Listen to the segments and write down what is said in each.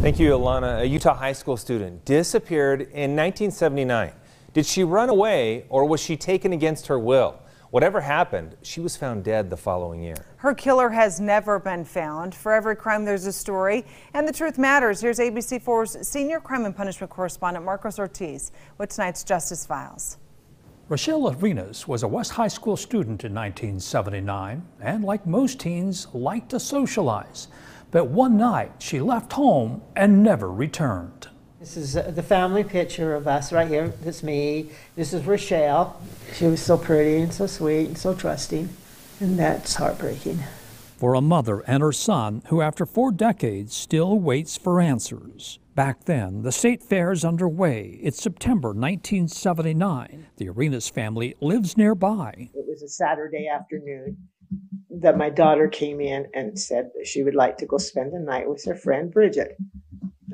Thank you, Alana. A Utah high school student disappeared in 1979. Did she run away or was she taken against her will? Whatever happened, she was found dead the following year. Her killer has never been found. For every crime, there's a story, and the truth matters. Here's ABC4's senior crime and punishment correspondent Marcos Ortiz with tonight's Justice Files. Rachelle Arenaz was a West High School student in 1979 and, like most teens, liked to socialize. But one night, she left home and never returned. This is the family picture of us right here. That's me. This is Rachelle. She was so pretty and so sweet and so trusting, and that's heartbreaking. For a mother and her son who, after 4 decades, still waits for answers. Back then, the state fair is underway. It's September 1979. The Arenaz family lives nearby. It was a Saturday afternoon that my daughter came in and said that she would like to go spend the night with her friend Bridget.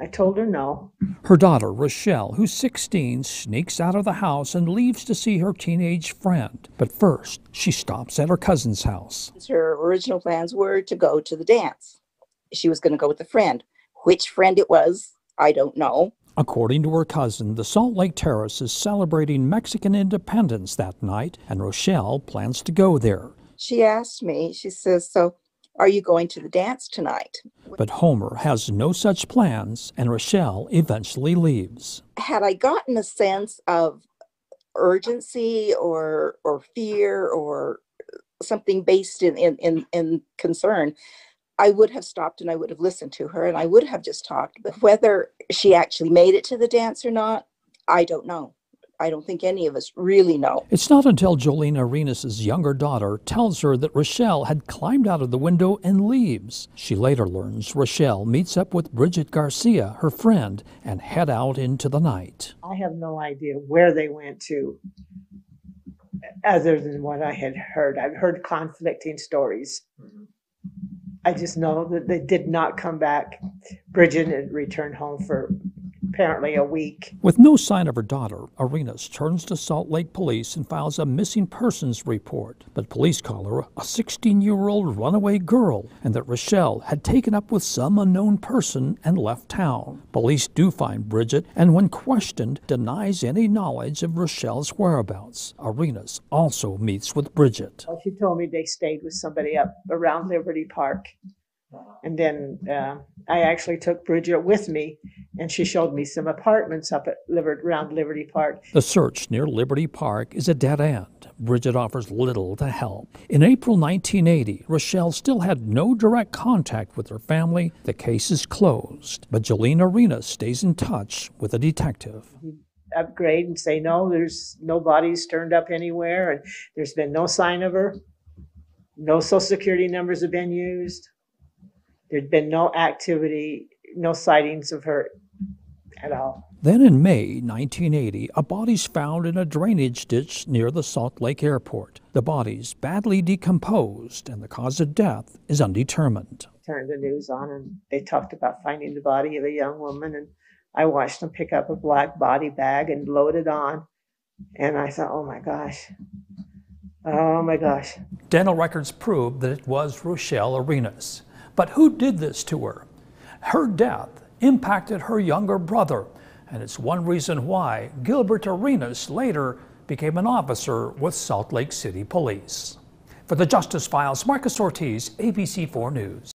I told her no. Her daughter, Rachelle, who's 16, sneaks out of the house and leaves to see her teenage friend. But first, she stops at her cousin's house. Her original plans were to go to the dance. She was going to go with a friend. Which friend it was, I don't know. According to her cousin, the Salt Lake Terrace is celebrating Mexican independence that night, and Rachelle plans to go there. She asked me, she says, "So, are you going to the dance tonight?" But Homer has no such plans, and Rachelle eventually leaves. Had I gotten a sense of urgency or fear or something based in concern, I would have stopped and I would have listened to her and I would have just talked. But whether she actually made it to the dance or not, I don't know. I don't think any of us really know. It's not until Jolene Arenaz's younger daughter tells her that Rachelle had climbed out of the window and leaves. She later learns Rachelle meets up with Bridget Garcia, her friend, and head out into the night. I have no idea where they went to, other than what I had heard. I've heard conflicting stories. I just know that they did not come back. Bridget had returned home for apparently a week. With no sign of her daughter, Arenaz turns to Salt Lake Police and files a missing persons report. But police call her a 16-year-old runaway girl and that Rachelle had taken up with some unknown person and left town. Police do find Bridget and, when questioned, denies any knowledge of Rachelle's whereabouts. Arenaz also meets with Bridget. Well, she told me they stayed with somebody up around Liberty Park. And then I actually took Bridget with me, and she showed me some apartments up at around Liberty Park. The search near Liberty Park is a dead end. Bridget offers little to help. In April 1980, Rachelle still had no direct contact with her family. The case is closed, but Jolene Arenaz stays in touch with a detective. He'd upgrade and say, no, there's no bodies turned up anywhere, and there's been no sign of her. No Social Security numbers have been used. There'd been no activity, no sightings of her at all. Then in May 1980, a body's found in a drainage ditch near the Salt Lake Airport. The body's badly decomposed and the cause of death is undetermined. I turned the news on and they talked about finding the body of a young woman, and I watched them pick up a black body bag and load it on. And I thought, oh my gosh. Oh my gosh. Dental records prove that it was Rachelle Arenaz. But who did this to her? Her death impacted her younger brother, and it's one reason why Gilbert Arenaz later became an officer with Salt Lake City Police. For the Justice Files, Marcos Ortiz, ABC4 News.